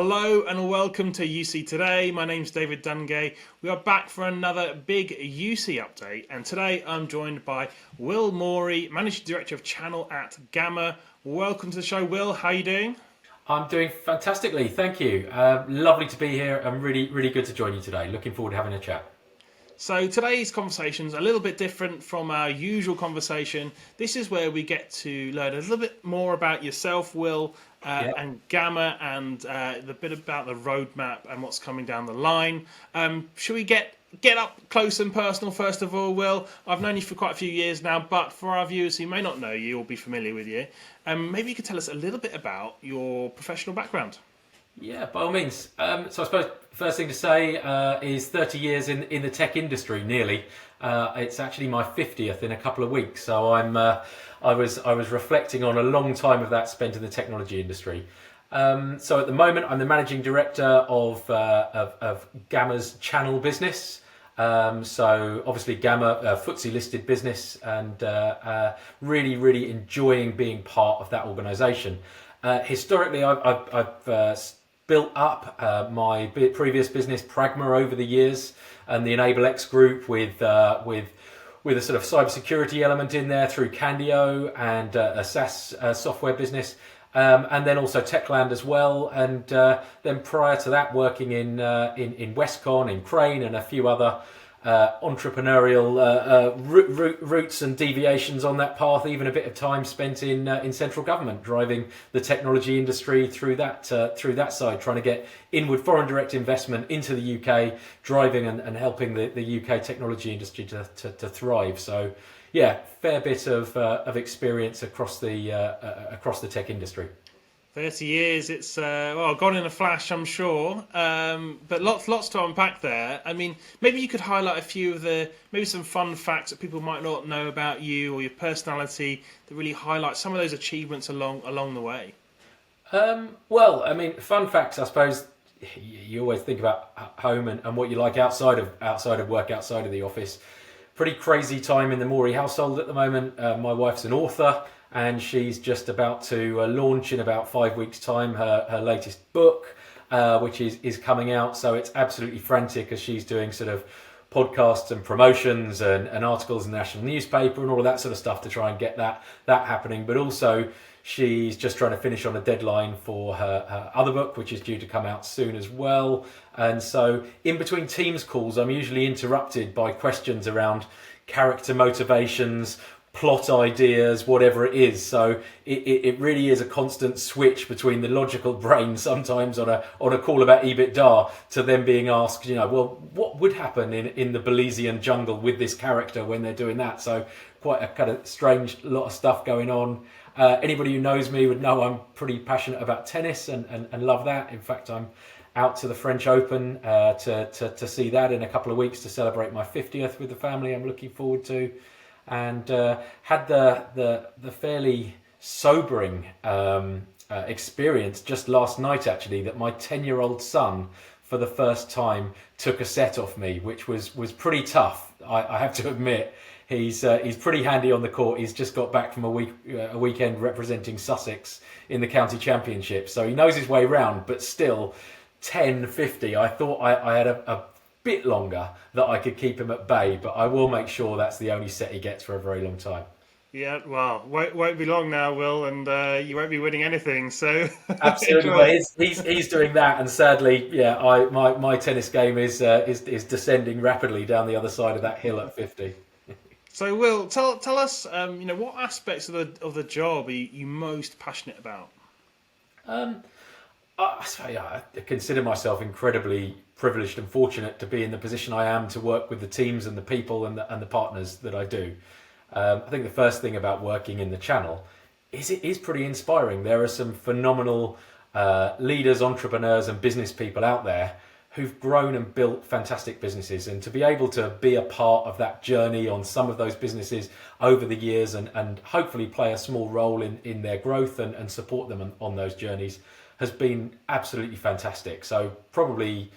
Hello and welcome to UC Today. My name's David Dungay. We are back for another big UC update, and today I'm joined by Will Morey, Managing Director of Channel at Gamma. Welcome to the show, Will. How are you doing? I'm doing fantastically, thank you. Lovely to be here and really good to join you today. Looking forward to having a chat. So today's conversation's a little bit different from our usual conversation. This is where we get to learn a little bit more about yourself, Will, Yeah. and Gamma, and the bit about the roadmap and what's coming down the line. Should we get up close and personal first of all, Will? I've known you for quite a few years now, but for our viewers who may not know you or be familiar with you, maybe you could tell us a little bit about your professional background. Yeah, by all means. So I suppose first thing to say is 30 years in the tech industry, nearly. It's actually my 50th in a couple of weeks. So I was reflecting on a long time of that spent in the technology industry. So at the moment, I'm the managing director of Gamma's channel business. So obviously Gamma, FTSE-listed business, and really enjoying being part of that organisation. Historically, I've built up my previous business, Pragma, over the years, and the EnableX group with a sort of cybersecurity element in there through Candio and a SaaS software business, and then also Techland as well. And then prior to that, working in Westcon, in Crane, and a few other entrepreneurial routes and deviations on that path. Even a bit of time spent in central government, driving the technology industry through that side, trying to get inward foreign direct investment into the UK, driving and helping the UK technology industry to thrive. So, yeah, fair bit of experience across the tech industry. 30 years, it's gone in a flash, I'm sure, but lots to unpack there. I mean, maybe you could highlight a few of maybe some fun facts that people might not know about you or your personality that really highlight some of those achievements along the way. Well, I mean, fun facts, I suppose. You always think about home and what you like outside of work, outside of the office. Pretty crazy time in the Morey household at the moment. My wife's an author, and she's just about to launch in about 5 weeks' time her latest book, which is coming out. So it's absolutely frantic as she's doing sort of podcasts and promotions and articles in the national newspaper and all of that sort of stuff to try and get that happening. But also she's just trying to finish on a deadline for her other book, which is due to come out soon as well. And so in between Teams calls, I'm usually interrupted by questions around character motivations, plot ideas, whatever it is. So it really is a constant switch between the logical brain sometimes on a call about EBITDA to them being asked, well, what would happen in the Belizean jungle with this character when they're doing that? So quite a kind of strange lot of stuff going on. Anybody who knows me would know I'm pretty passionate about tennis and love that. In fact, I'm out to the French Open to see that in a couple of weeks to celebrate my 50th with the family. I'm looking forward to. And had the fairly sobering experience just last night, actually, that my 10-year-old son, for the first time, took a set off me, which was pretty tough. I have to admit. He's pretty handy on the court. He's just got back from a weekend representing Sussex in the county championship, so he knows his way round. But still, 10-50. I thought I had a bit longer that I could keep him at bay, but I will make sure that's the only set he gets for a very long time. Yeah, well, won't be long now, Will, and you won't be winning anything. So Absolutely, but he's doing that, and sadly, yeah, my tennis game is descending rapidly down the other side of that hill at 50. So, Will, tell us, what aspects of the job are you most passionate about? I consider myself incredibly privileged and fortunate to be in the position I am to work with the teams and the people and the partners that I do. I think the first thing about working in the channel is it is pretty inspiring. There are some phenomenal leaders, entrepreneurs, and business people out there who've grown and built fantastic businesses, and to be able to be a part of that journey on some of those businesses over the years and hopefully play a small role in their growth and support them on those journeys has been absolutely fantastic. So probably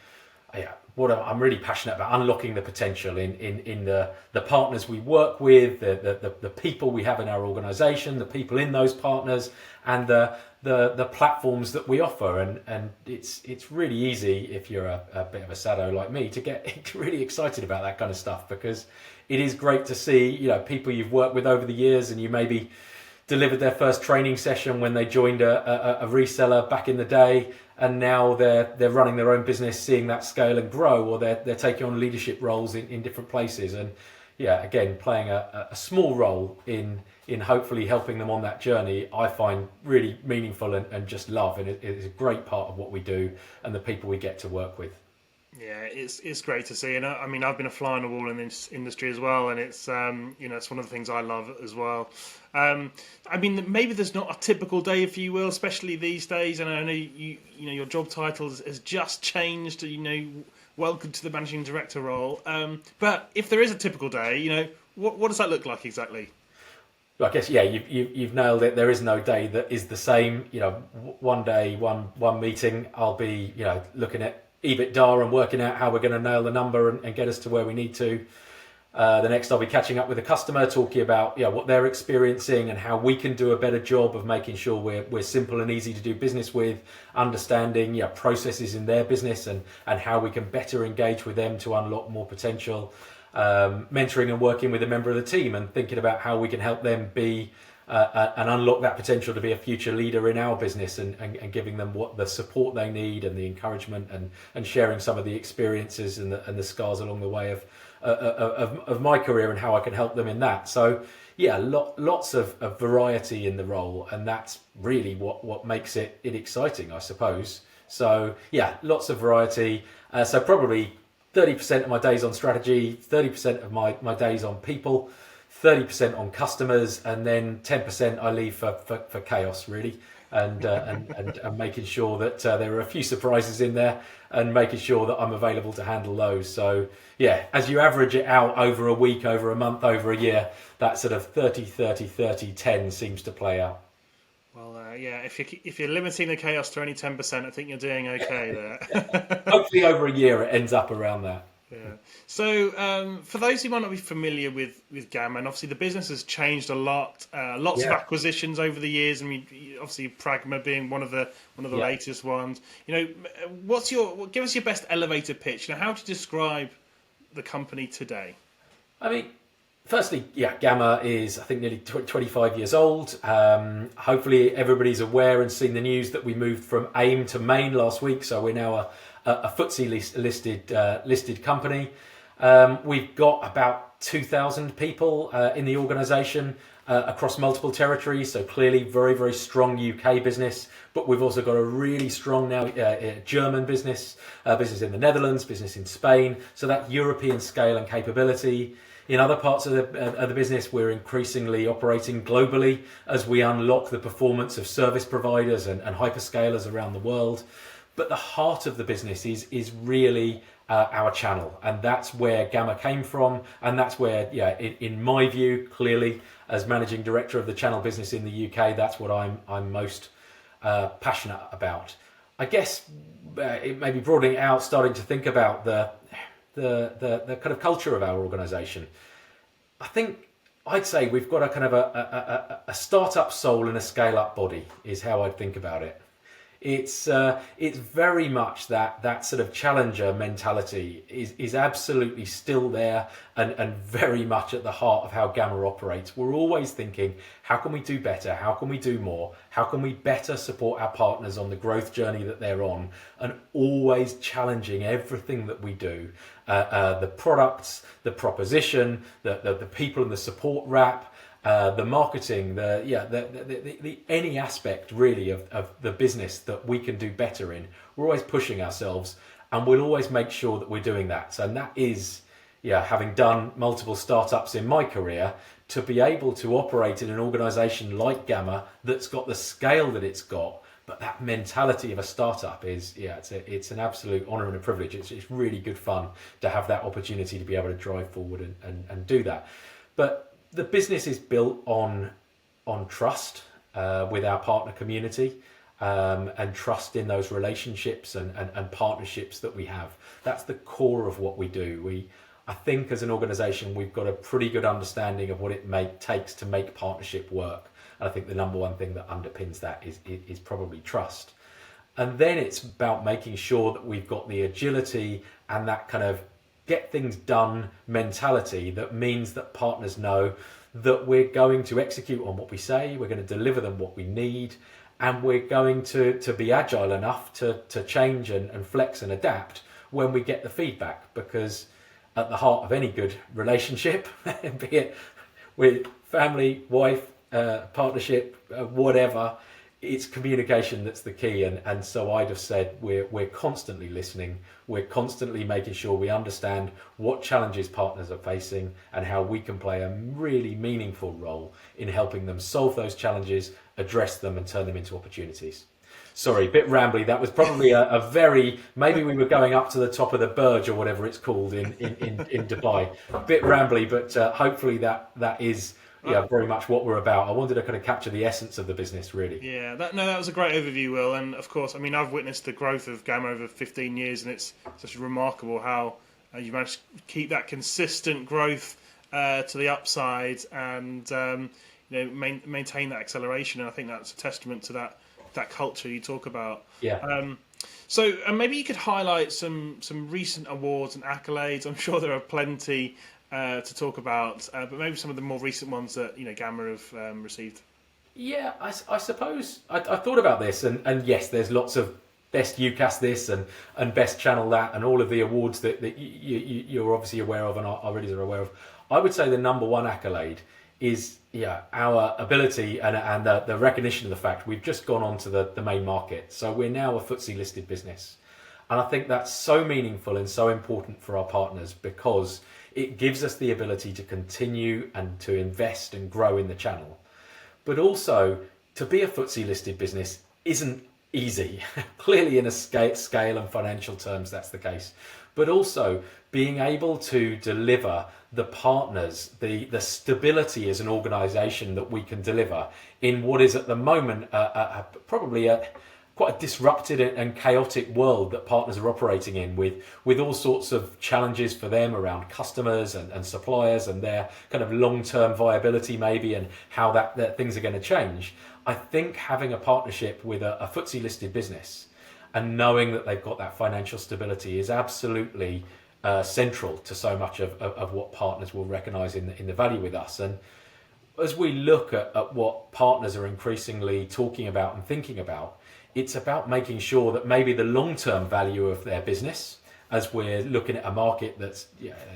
yeah, I'm really passionate about unlocking the potential in the partners we work with, the people we have in our organisation, the people in those partners, and the platforms that we offer. And it's really easy if you're a bit of a sado like me to get really excited about that kind of stuff, because it is great to see, you know, people you've worked with over the years, and you maybe delivered their first training session when they joined a reseller back in the day, and now they're running their own business, seeing that scale and grow, or they're taking on leadership roles in different places. And yeah, again, playing a small role in hopefully helping them on that journey, I find really meaningful and just love, and it is a great part of what we do and the people we get to work with. Yeah, it's great to see, and I mean, I've been a fly on the wall in this industry as well, and it's you know, it's one of the things I love as well. I mean, maybe there's not a typical day, if you will, especially these days, and I know you know your job title has just changed. You know, welcome to the managing director role. But if there is a typical day, you know, what does that look like exactly? I guess, yeah, you've nailed it. There is no day that is the same. You know, one day, one meeting, I'll be, you know, looking at EBITDA and working out how we're going to nail the number and get us to where we need to. The next, I'll be catching up with a customer, talking about, you know, what they're experiencing and how we can do a better job of making sure we're simple and easy to do business with, understanding, you know, processes in their business and how we can better engage with them to unlock more potential. Mentoring and working with a member of the team and thinking about how we can help them be and unlock that potential to be a future leader in our business, and giving them what the support they need and the encouragement, and sharing some of the experiences and the scars along the way of my career and how I can help them in that. So yeah, lots of variety in the role, and that's really what makes it exciting, I suppose. So yeah, lots of variety. So probably 30% of my days on strategy, 30% of my days on people, 30% on customers, and then 10% I leave for chaos, really, and making sure that there are a few surprises in there, and making sure that I'm available to handle those. So yeah, as you average it out over a week, over a month, over a year, that sort of 30, 30, 30, 10 seems to play out. Well, yeah, if you're limiting the chaos to only 10%, I think you're doing okay there. Hopefully over a year it ends up around that. Yeah. So, for those who might not be familiar with Gamma, and obviously the business has changed a lot. Lots of acquisitions over the years. I mean, obviously Pragma being one of the latest ones. You know, give us your best elevator pitch. You know, how would you describe the company today? I mean, firstly, yeah, Gamma is, I think, nearly 25 years old. Hopefully everybody's aware and seen the news that we moved from AIM to Main last week, so we're now a FTSE-listed company. We've got about 2,000 people in the organisation across multiple territories, so clearly very, very strong UK business, but we've also got a really strong now German business in the Netherlands, business in Spain, so that European scale and capability. In other parts of the business, we're increasingly operating globally as we unlock the performance of service providers and hyperscalers around the world. But the heart of the business is really our channel, and that's where Gamma came from, and that's where, yeah, in my view, clearly, as managing director of the channel business in the UK, that's what I'm most passionate about. I guess it may be broadening it out, starting to think about the kind of culture of our organisation. I think I'd say we've got a kind of a startup soul and a scale up body is how I'd think about it. It's very much that sort of challenger mentality is absolutely still there and very much at the heart of how Gamma operates. We're always thinking, how can we do better? How can we do more? How can we better support our partners on the growth journey that they're on? And always challenging everything that we do. The products, the proposition, the people in the support wrap, the marketing, the any aspect really of the business that we can do better in. We're always pushing ourselves, and we'll always make sure that we're doing that. So, and that is, having done multiple startups in my career, to be able to operate in an organisation like Gamma that's got the scale that it's got, but that mentality of a startup is, it's an absolute honour and a privilege. It's really good fun to have that opportunity to be able to drive forward and do that. But the business is built on trust with our partner community. and trust in those relationships and partnerships that we have. That's the core of what we do. I think as an organisation, we've got a pretty good understanding of what it takes to make partnership work. And I think the number one thing that underpins that is probably trust. And then it's about making sure that we've got the agility and that kind of get things done mentality that means that partners know that we're going to execute on what we say, we're going to deliver them what we need, and we're going to be agile enough to change and flex and adapt when we get the feedback. Because at the heart of any good relationship, be it with family, wife, partnership, whatever, it's communication that's the key. And so I'd have said we're constantly listening, we're constantly making sure we understand what challenges partners are facing and how we can play a really meaningful role in helping them solve those challenges, address them and turn them into opportunities. Sorry, a bit rambly. That was probably a very, maybe we were going up to the top of the Burj or whatever it's called in Dubai. A bit rambly, but hopefully that is very much what we're about. I wanted to kind of capture the essence of the business, really. Yeah, that was a great overview, Will. And of course, I mean, I've witnessed the growth of Gamma over 15 years, and it's such remarkable how you managed to keep that consistent growth to the upside and maintain that acceleration. And I think that's a testament to that culture you talk about. Yeah. So maybe you could highlight some recent awards and accolades. I'm sure there are plenty to talk about, but maybe some of the more recent ones that Gamma have received. Yeah, I suppose I thought about this, and yes, there's lots of best UCaaS this and best channel that, and all of the awards that you're obviously aware of and our readers are aware of. I would say the number one accolade is our ability and the recognition of the fact we've just gone on to the main market. So we're now a FTSE listed business. And I think that's so meaningful and so important for our partners because it gives us the ability to continue and to invest and grow in the channel. But also, to be a FTSE listed business isn't easy. Clearly in a scale and financial terms, that's the case. But also being able to deliver the partners, the stability as an organisation that we can deliver in what is at the moment probably quite a disrupted and chaotic world that partners are operating in with all sorts of challenges for them around customers and suppliers and their kind of long-term viability maybe and how that things are going to change. I think having a partnership with a FTSE listed business and knowing that they've got that financial stability is absolutely central to so much of what partners will recognise in the value with us. And as we look at what partners are increasingly talking about and thinking about, it's about making sure that maybe the long-term value of their business, as we're looking at a market that's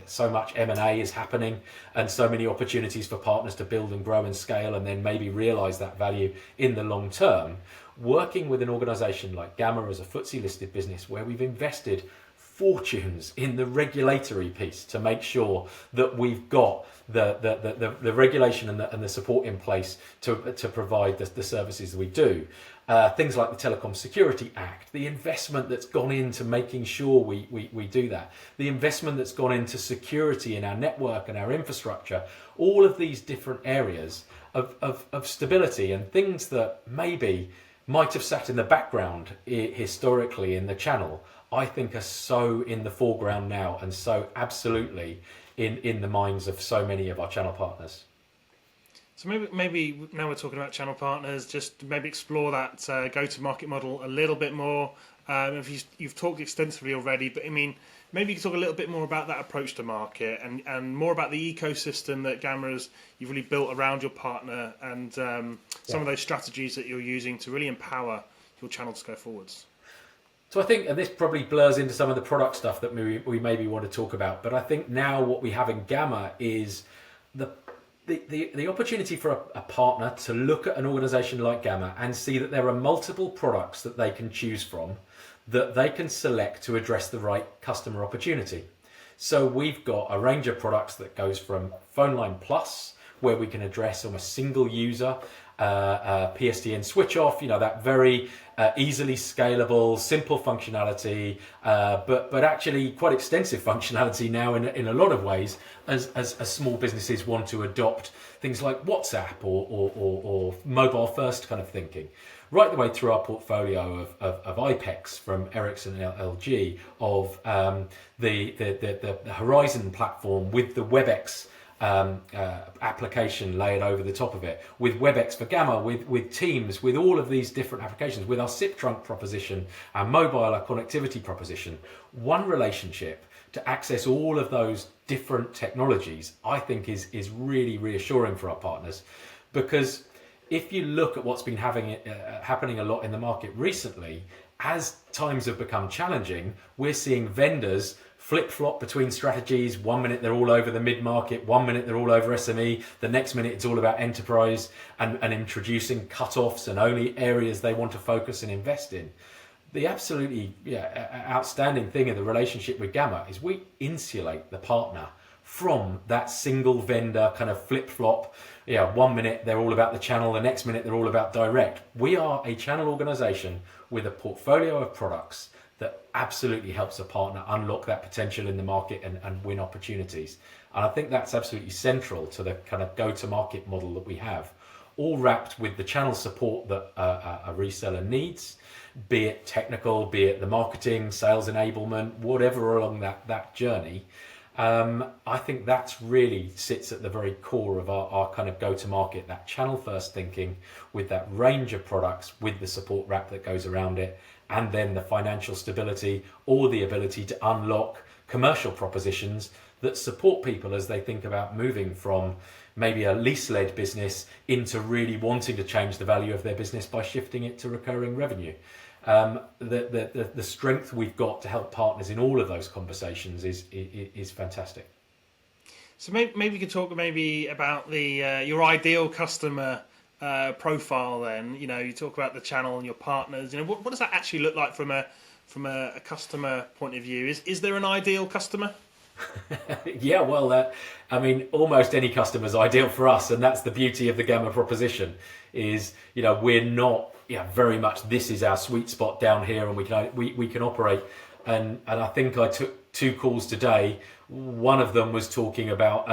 so much M&A is happening and so many opportunities for partners to build and grow and scale and then maybe realise that value in the long term, working with an organisation like Gamma as a FTSE listed business where we've invested fortunes in the regulatory piece to make sure that we've got the regulation and the support in place to provide the services we do. Things like the Telecom Security Act, the investment that's gone into making sure we do that, the investment that's gone into security in our network and our infrastructure, all of these different areas of stability and things that maybe might have sat in the background historically in the channel, I think are so in the foreground now and so absolutely in the minds of so many of our channel partners. So maybe now we're talking about channel partners, just maybe explore that go-to-market model a little bit more. If you've talked extensively already, but I mean, maybe you can talk a little bit more about that approach to market and more about the ecosystem that you've really built around your partner and some of those strategies that you're using to really empower your channel to go forwards. So I think, and this probably blurs into some of the product stuff that we maybe want to talk about, but I think now what we have in Gamma is the opportunity for a partner to look at an organisation like Gamma and see that there are multiple products that they can choose from that they can select to address the right customer opportunity. So we've got a range of products that goes from Phone Line Plus, where we can address almost single user PSTN switch off, that very easily scalable, simple functionality, but actually quite extensive functionality now in a lot of ways as small businesses want to adopt things like WhatsApp or mobile first kind of thinking. Right the way through our portfolio of iPECs from Ericsson and LG, of the Horizon platform with the WebEx application layered over the top of it, with WebEx for Gamma, with Teams, with all of these different applications, with our SIP trunk proposition, our mobile, our connectivity proposition. One relationship to access all of those different technologies, I think is really reassuring for our partners, because if you look at what's been happening a lot in the market recently, as times have become challenging, we're seeing vendors flip-flop between strategies. 1 minute they're all over the mid-market, 1 minute they're all over SME, the next minute it's all about enterprise, and introducing cut-offs and only areas they want to focus and invest in. The absolutely outstanding thing in the relationship with Gamma is we insulate the partner from that single vendor kind of flip-flop. 1 minute they're all about the channel, the next minute they're all about direct. We are a channel organization with a portfolio of products that absolutely helps a partner unlock that potential in the market and win opportunities. And I think that's absolutely central to the kind of go-to-market model that we have, all wrapped with the channel support that a reseller needs, be it technical, be it the marketing, sales enablement, whatever along that journey. I think that's really sits at the very core of our kind of go-to-market, that channel-first thinking with that range of products, with the support wrap that goes around it, and then the financial stability or the ability to unlock commercial propositions that support people as they think about moving from maybe a lease-led business into really wanting to change the value of their business by shifting it to recurring revenue. The strength we've got to help partners in all of those conversations is fantastic. So maybe we could talk about the your ideal customer profile. Then you talk about the channel and your partners. What does that actually look like from a customer point of view? Is there an ideal customer? Yeah, well, almost any customer is ideal for us, and that's the beauty of the Gamma proposition. Is we're not very much this is our sweet spot down here, and we can operate. And I think I took 2 calls today. One of them was talking about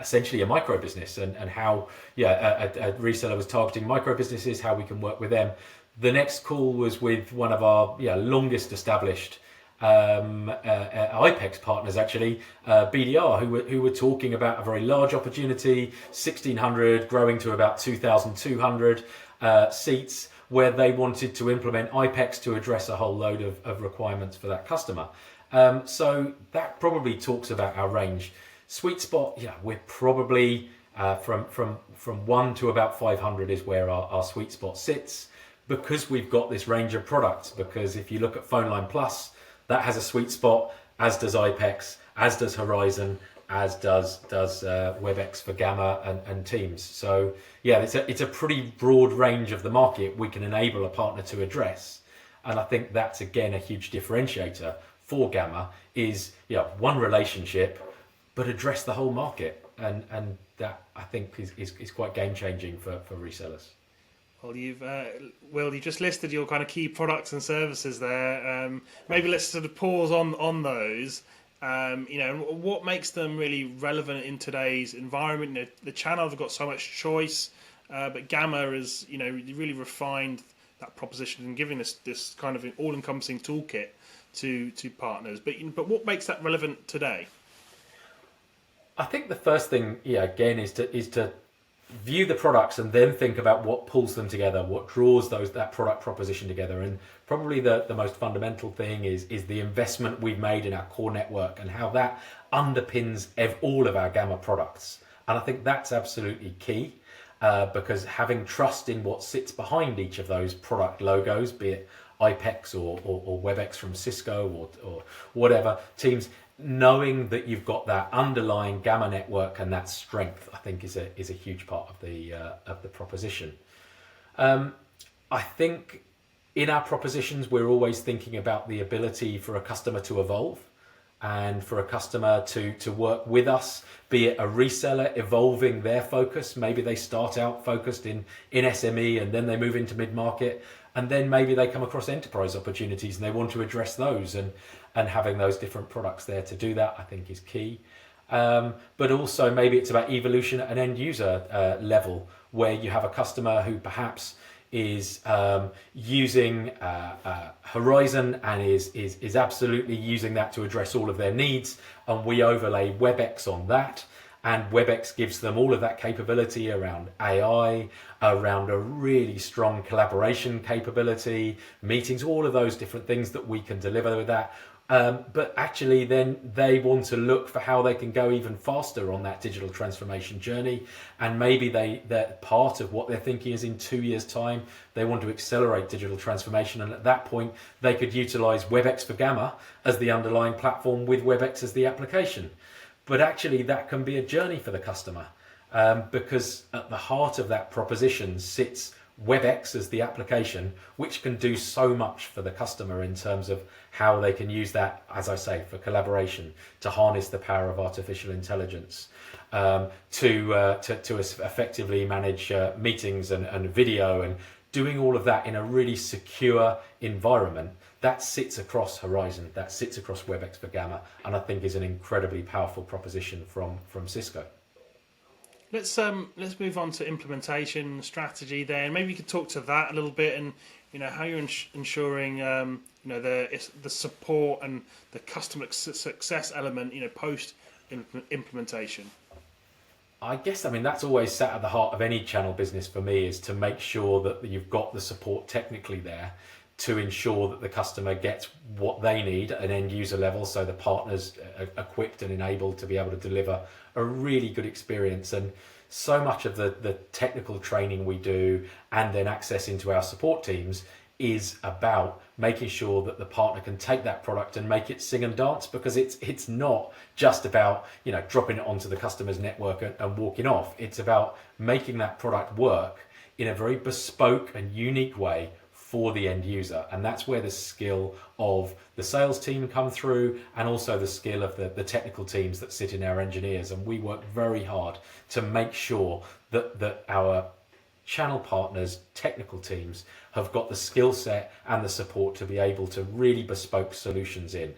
essentially a micro business and how a reseller was targeting micro businesses, how we can work with them. The next call was with one of our longest established IPEX partners, actually, BDR, who were talking about a very large opportunity, 1,600 growing to about 2,200 seats, where they wanted to implement IPEX to address a whole load of requirements for that customer. So that probably talks about our range. Sweet spot, we're probably from 1 to about 500 is where our sweet spot sits, because we've got this range of products. Because if you look at PhoneLine Plus, that has a sweet spot, as does IPEX, as does Horizon, as does WebEx for Gamma and Teams. So it's a pretty broad range of the market we can enable a partner to address. And I think that's again a huge differentiator for Gamma, is one relationship but address the whole market, and that I think is quite game changing for resellers. Well, you just listed your kind of key products and services there. Maybe let's sort of pause on those. What makes them really relevant in today's environment? The channel have got so much choice, but Gamma has really refined that proposition and giving this kind of all-encompassing toolkit to partners. But what makes that relevant today? I think the first thing, again, is to view the products and then think about what pulls them together, what draws that product proposition together. And probably the most fundamental thing is the investment we've made in our core network and how that underpins all of our Gamma products. And I think that's absolutely key, because having trust in what sits behind each of those product logos, be it IPEX or WebEx from Cisco or whatever, Teams, knowing that you've got that underlying Gamma network and that strength, I think is a huge part of the proposition. I think in our propositions we're always thinking about the ability for a customer to evolve, and for a customer to work with us, be it a reseller evolving their focus. Maybe they start out focused in SME and then they move into mid-market, and then maybe they come across enterprise opportunities and they want to address those, and having those different products there to do that, I think, is key. But also maybe it's about evolution at an end user level, where you have a customer who perhaps is using Horizon and is absolutely using that to address all of their needs, and we overlay WebEx on that, and WebEx gives them all of that capability around AI, around a really strong collaboration capability, meetings, all of those different things that we can deliver with that. But actually then they want to look for how they can go even faster on that digital transformation journey, and maybe that part of what they're thinking is in 2 years' time they want to accelerate digital transformation, and at that point they could utilize WebEx for Gamma as the underlying platform with WebEx as the application. But actually that can be a journey for the customer, because at the heart of that proposition sits WebEx as the application, which can do so much for the customer in terms of how they can use that, as I say, for collaboration, to harness the power of artificial intelligence, to effectively manage meetings and video, and doing all of that in a really secure environment. That sits across Horizon, that sits across WebEx for Gamma, and I think is an incredibly powerful proposition from Cisco. Let's move on to implementation strategy then. Maybe you could talk to that a little bit, and how you're ensuring the support and the customer success element post implementation. I guess, that's always sat at the heart of any channel business for me, is to make sure that you've got the support technically there to ensure that the customer gets what they need at an end user level, so the partner's equipped and enabled to be able to deliver a really good experience. And so much of the technical training we do and then access into our support teams is about making sure that the partner can take that product and make it sing and dance, because it's not just about dropping it onto the customer's network and walking off. It's about making that product work in a very bespoke and unique way for the end user, and that's where the skill of the sales team come through, and also the skill of the technical teams that sit in our engineers. And we work very hard to make sure that our channel partners' technical teams have got the skill set and the support to be able to really bespoke solutions in.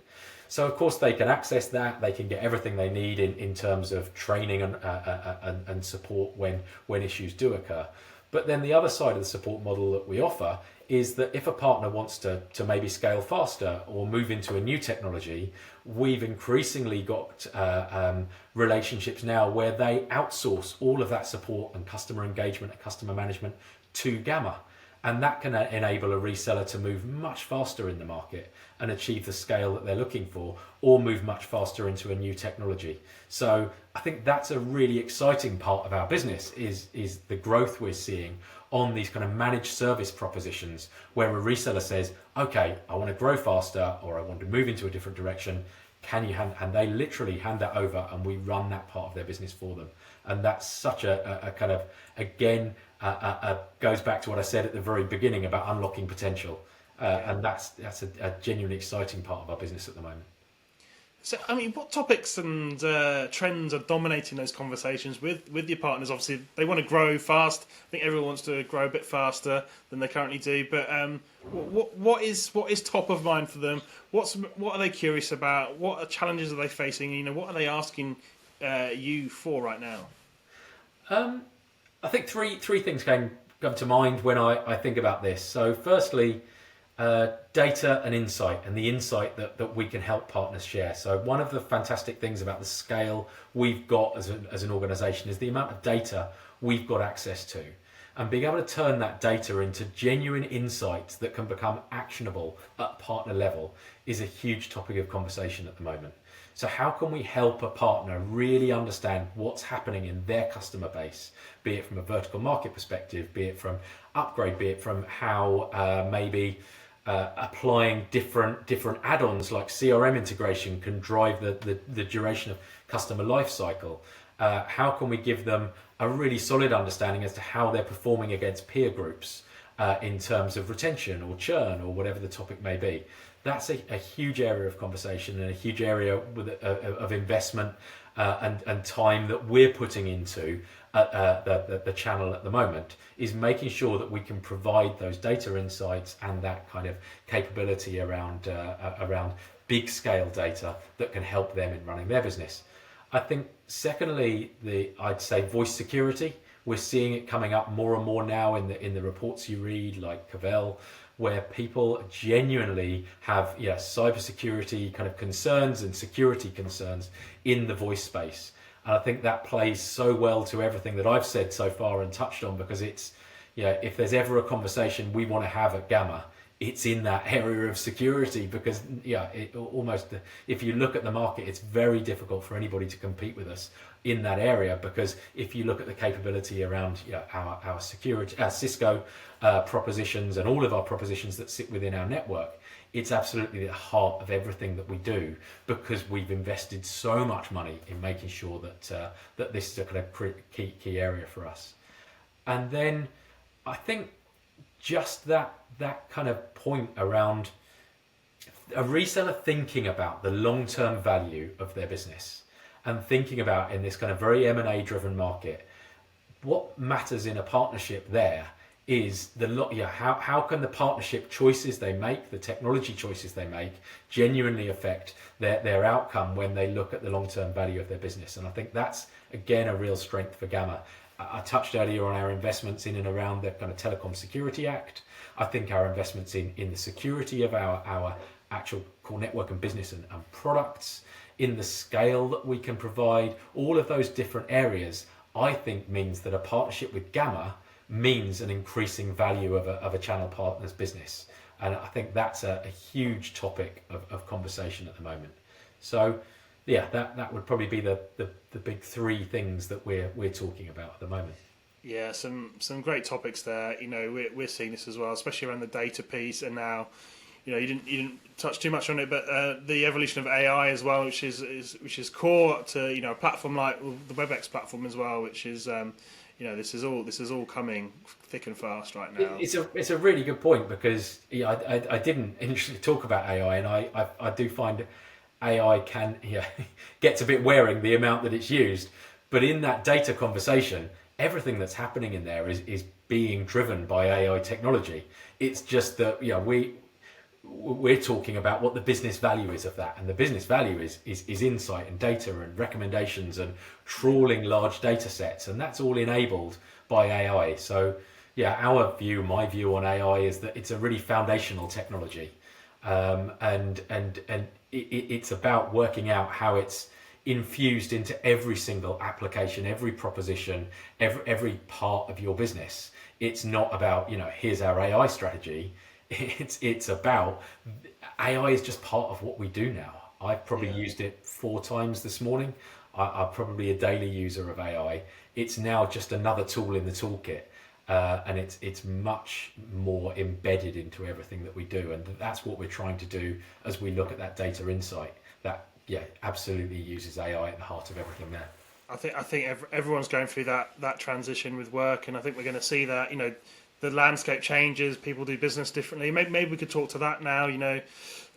So of course they can access that, they can get everything they need in terms of training and support when issues do occur. But then the other side of the support model that we offer is that if a partner wants to maybe scale faster or move into a new technology, we've increasingly got relationships now where they outsource all of that support and customer engagement and customer management to Gamma. And that can enable a reseller to move much faster in the market and achieve the scale that they're looking for, or move much faster into a new technology. So I think that's a really exciting part of our business, is the growth we're seeing on these kind of managed service propositions, where a reseller says, okay, I want to grow faster, or I want to move into a different direction. Can you hand? And they literally hand that over, and we run that part of their business for them. And that's such a kind of, again, goes back to what I said at the very beginning about unlocking potential. And that's a genuinely exciting part of our business at the moment. So, what topics and trends are dominating those conversations with your partners? Obviously, they want to grow fast. I think everyone wants to grow a bit faster than they currently do. But what is top of mind for them? What are they curious about? What challenges are they facing? What are they asking you for right now? I think three things come to mind when I think about this. So, firstly, data and insight, and the insight that we can help partners share. So one of the fantastic things about the scale we've got as an organisation is the amount of data we've got access to, and being able to turn that data into genuine insights that can become actionable at partner level is a huge topic of conversation at the moment. So how can we help a partner really understand what's happening in their customer base, be it from a vertical market perspective, be it from upgrade, be it from how maybe applying different add-ons like CRM integration can drive the duration of customer life cycle. How can we give them a really solid understanding as to how they're performing against peer groups in terms of retention or churn or whatever the topic may be? That's a huge area of conversation and a huge area of investment and time that we're putting into the channel at the moment, is making sure that we can provide those data insights and that kind of capability around big scale data that can help them in running their business. I think secondly, I'd say voice security. We're seeing it coming up more and more now in the reports you read, like Cavell, where people genuinely have cybersecurity kind of concerns and security concerns in the voice space. And I think that plays so well to everything that I've said so far and touched on, because it's, if there's ever a conversation we want to have at Gamma, it's in that area of security, because if you look at the market, it's very difficult for anybody to compete with us in that area, because if you look at the capability around our security, our Cisco propositions and all of our propositions that sit within our network, it's absolutely the heart of everything that we do, because we've invested so much money in making sure that this is a kind of key area for us. And then I think just that kind of point around a reseller thinking about the long-term value of their business and thinking about, in this kind of very M&A driven market, what matters in a partnership there is how can the partnership choices they make, the technology choices they make, genuinely affect their outcome when they look at the long-term value of their business. And I think that's, again, a real strength for Gamma. I touched earlier on our investments in and around the kind of Telecom Security Act. I think our investments in the security of our actual core network and business and products, in the scale that we can provide, all of those different areas, I think means that a partnership with Gamma means an increasing value of a channel partner's business. And I think that's a huge topic of conversation at the moment. So that would probably be the big three things that we're talking about at the moment. Yeah, some great topics there. We're seeing this as well, especially around the data piece, and now, you didn't touch too much on it, but the evolution of AI as well, which is core to a platform like the WebEx platform as well, which is this is all coming thick and fast right now. It's a really good point, because I didn't initially talk about AI, and I do find AI can gets a bit wearing, the amount that it's used. But in that data conversation, everything that's happening in there is being driven by AI technology. It's just that we're talking about what the business value is of that, and the business value is insight and data and recommendations and trawling large data sets, and that's all enabled by AI. So my view on AI is that it's a really foundational technology, and it's about working out how it's infused into every single application, every proposition, every part of your business. It's not about here's our AI strategy. It's about AI is just part of what we do now. I've probably used it 4 times this morning. I'm probably a daily user of AI. It's now just another tool in the toolkit, and it's much more embedded into everything that we do, and that's what we're trying to do as we look at that data insight. That absolutely uses AI at the heart of everything there. I think everyone's going through that transition with work, and I think we're going to see that the landscape changes, people do business differently. Maybe we could talk to that now,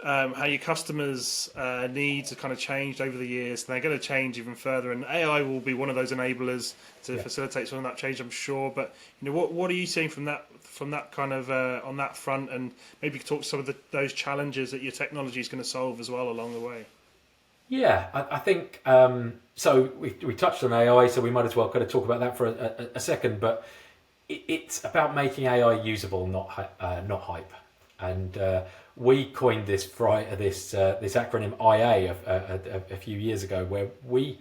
how your customers' needs have kind of changed over the years, and they're going to change even further, and AI will be one of those enablers to facilitate some of that change, I'm sure. But what are you seeing from that kind of on that front, and maybe you could talk to some of those challenges that your technology is going to solve as well along the way? Yeah, I think so. We touched on AI, so we might as well kind of talk about that for a second. But it's about making AI usable, not hype. And we coined this acronym IA a few years ago, where we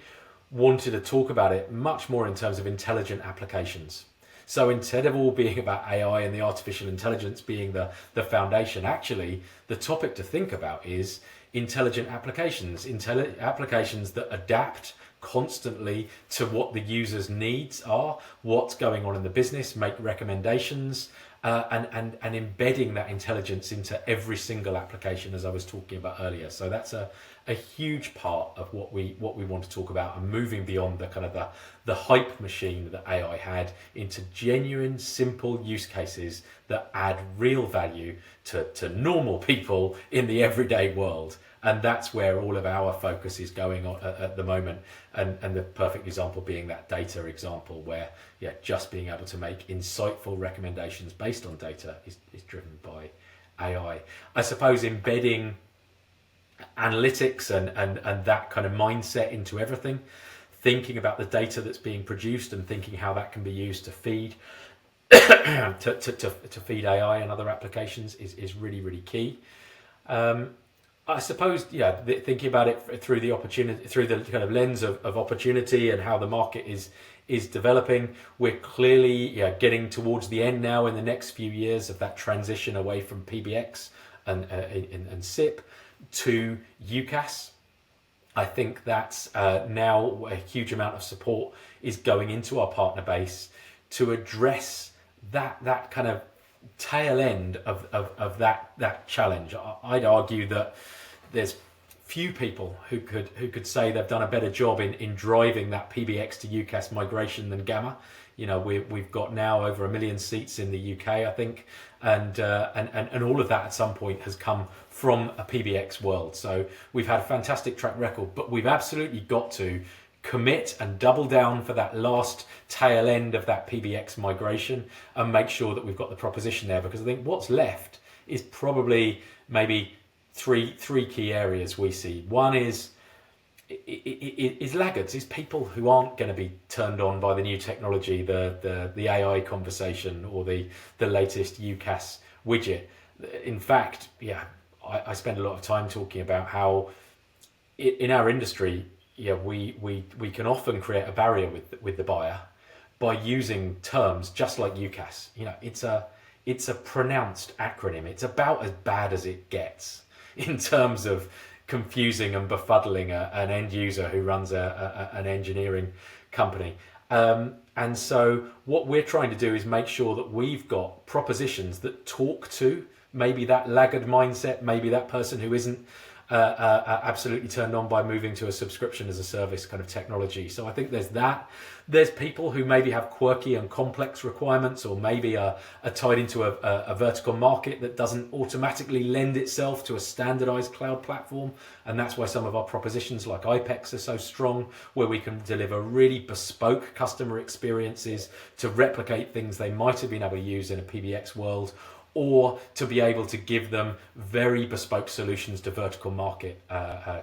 wanted to talk about it much more in terms of intelligent applications. So instead of all being about AI and the artificial intelligence being the foundation, actually the topic to think about is intelligent applications, applications that adapt constantly to what the user's needs are, what's going on in the business, make recommendations, and embedding that intelligence into every single application, as I was talking about earlier. So that's a huge part of what we want to talk about, and moving beyond the kind of the hype machine that AI had into genuine, simple use cases that add real value to normal people in the everyday world. And that's where all of our focus is going on at the moment. And the perfect example being that data example, where just being able to make insightful recommendations based on data is driven by AI. I suppose embedding analytics and that kind of mindset into everything, thinking about the data that's being produced and thinking how that can be used to feed to feed AI and other applications is really, really key. I suppose, thinking about it through the opportunity, through the kind of lens of opportunity and how the market is developing, we're clearly getting towards the end now in the next few years of that transition away from PBX and SIP to UCaaS. I think that's now a huge amount of support is going into our partner base to address that kind of tail end of that challenge. I'd argue that there's few people who could say they've done a better job in driving that PBX to UCaaS migration than Gamma. We've got now over 1 million seats in the UK, I think, and all of that at some point has come from a PBX world. So we've had a fantastic track record, but we've absolutely got to commit and double down for that last tail end of that PBX migration and make sure that we've got the proposition there, because I think what's left is probably maybe three key areas we see. One is laggards, is people who aren't going to be turned on by the new technology, the AI conversation or the latest UCaaS widget. In fact, I spend a lot of time talking about how in our industry, we can often create a barrier with the buyer by using terms just like UCaaS. It's a pronounced acronym. It's about as bad as it gets in terms of confusing and befuddling an end user who runs an engineering company. And so what we're trying to do is make sure that we've got propositions that talk to maybe that laggard mindset, maybe that person who isn't absolutely turned on by moving to a subscription as a service kind of technology. So I think there's that. There's people who maybe have quirky and complex requirements, or maybe are tied into a vertical market that doesn't automatically lend itself to a standardized cloud platform. And that's why some of our propositions like IPEX are so strong, where we can deliver really bespoke customer experiences to replicate things they might have been able to use in a PBX world, or to be able to give them very bespoke solutions to vertical market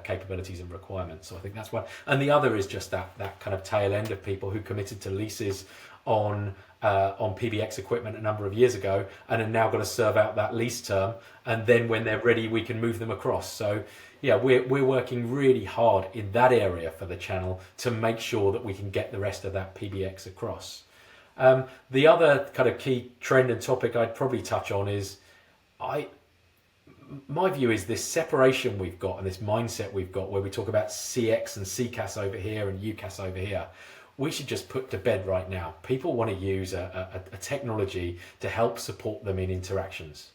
capabilities and requirements. So I think that's one. And the other is just that kind of tail end of people who committed to leases on PBX equipment a number of years ago and are now going to serve out that lease term. And then when they're ready, we can move them across. So we're working really hard in that area for the channel to make sure that we can get the rest of that PBX across. The other kind of key trend and topic I'd probably touch on is my view is this separation we've got and this mindset we've got, where we talk about CX and CCaaS over here and UCaaS over here. We should just put to bed right now. People want to use a technology to help support them in interactions.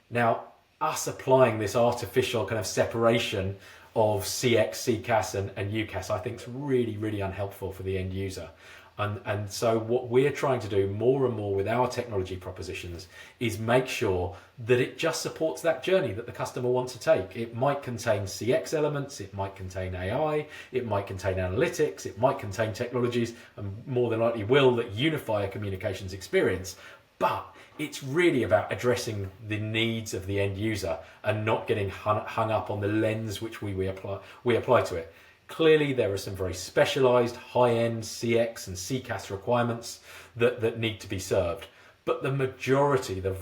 Now, us applying this artificial kind of separation of CX, CCaaS and UCaaS, I think is really, really unhelpful for the end user. And so what we're trying to do more and more with our technology propositions is make sure that it just supports that journey that the customer wants to take. It might contain CX elements, it might contain AI, it might contain analytics, it might contain technologies, and more than likely will, that unify a communications experience. But it's really about addressing the needs of the end user and not getting hung up on the lens which we apply to it. Clearly, there are some very specialized high-end CX and CCaaS requirements that need to be served. But the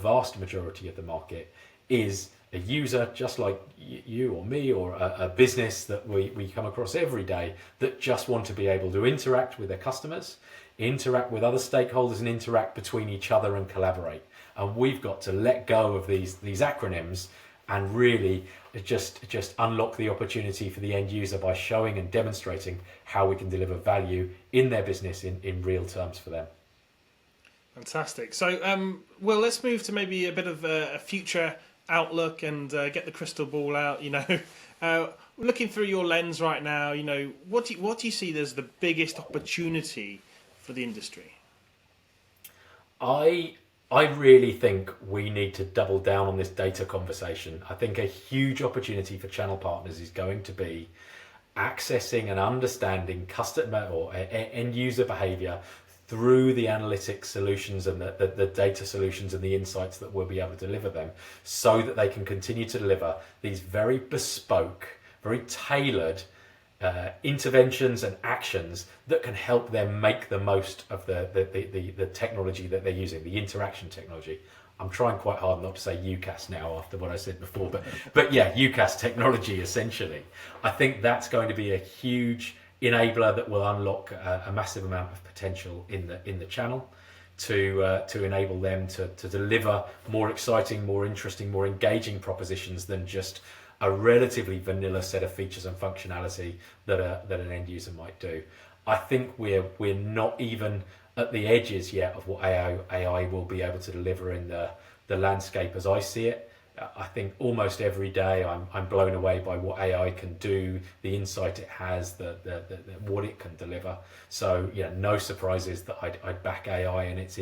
vast majority of the market is a user just like you or me, or a business that we come across every day, that just want to be able to interact with their customers, interact with other stakeholders, and interact between each other and collaborate. And we've got to let go of these acronyms and really just unlock the opportunity for the end user by showing and demonstrating how we can deliver value in their business in real terms for them. Fantastic. So, Will, let's move to maybe a bit of a future outlook and get the crystal ball out. Looking through your lens right now, what do you see as the biggest opportunity for the industry? I really think we need to double down on this data conversation. I think a huge opportunity for channel partners is going to be accessing and understanding customer or end user behavior through the analytics solutions and the data solutions and the insights that we'll be able to deliver them, so that they can continue to deliver these very bespoke, very tailored interventions and actions that can help them make the most of the technology that they're using, the interaction technology. I'm trying quite hard not to say UCaaS now after what I said before, but yeah, UCaaS technology essentially. I think that's going to be a huge enabler that will unlock a massive amount of potential in the channel to enable them to deliver more exciting, more interesting, more engaging propositions than just a relatively vanilla set of features and functionality that an end user might do. I think we're not even at the edges yet of what AI will be able to deliver in the landscape as I see it. I think almost every day I'm blown away by what AI can do, the insight it has, what it can deliver. So no surprises that I'd back AI and it's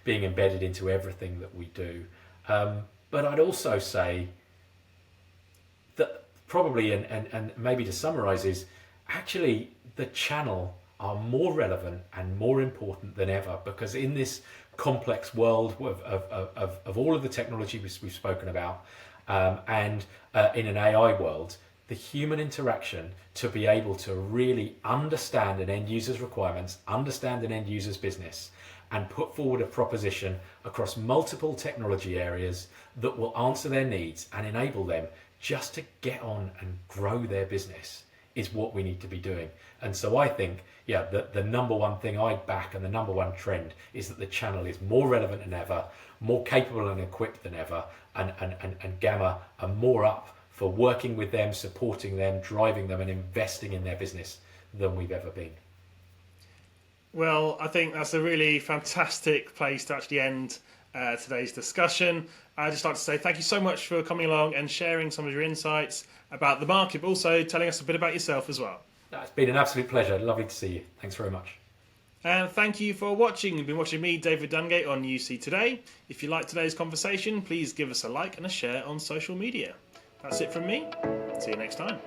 being embedded into everything that we do. But I'd also say that probably, and maybe to summarize, is actually the channel are more relevant and more important than ever, because in this complex world of all of the technology we've spoken about, and in an AI world, the human interaction to be able to really understand an end user's requirements, understand an end user's business, and put forward a proposition across multiple technology areas that will answer their needs and enable them just to get on and grow their business is what we need to be doing. And so I think, the number one thing I'd back and the number one trend is that the channel is more relevant than ever, more capable and equipped than ever, and Gamma are more up for working with them, supporting them, driving them, and investing in their business than we've ever been. Well, I think that's a really fantastic place to actually end today's discussion. I'd just like to say thank you so much for coming along and sharing some of your insights about the market, but also telling us a bit about yourself as well. It's been an absolute pleasure. Lovely to see you. Thanks very much. And thank you for watching. You've been watching me, David Dungay, on UC Today. If you liked today's conversation, please give us a like and a share on social media. That's it from me. See you next time.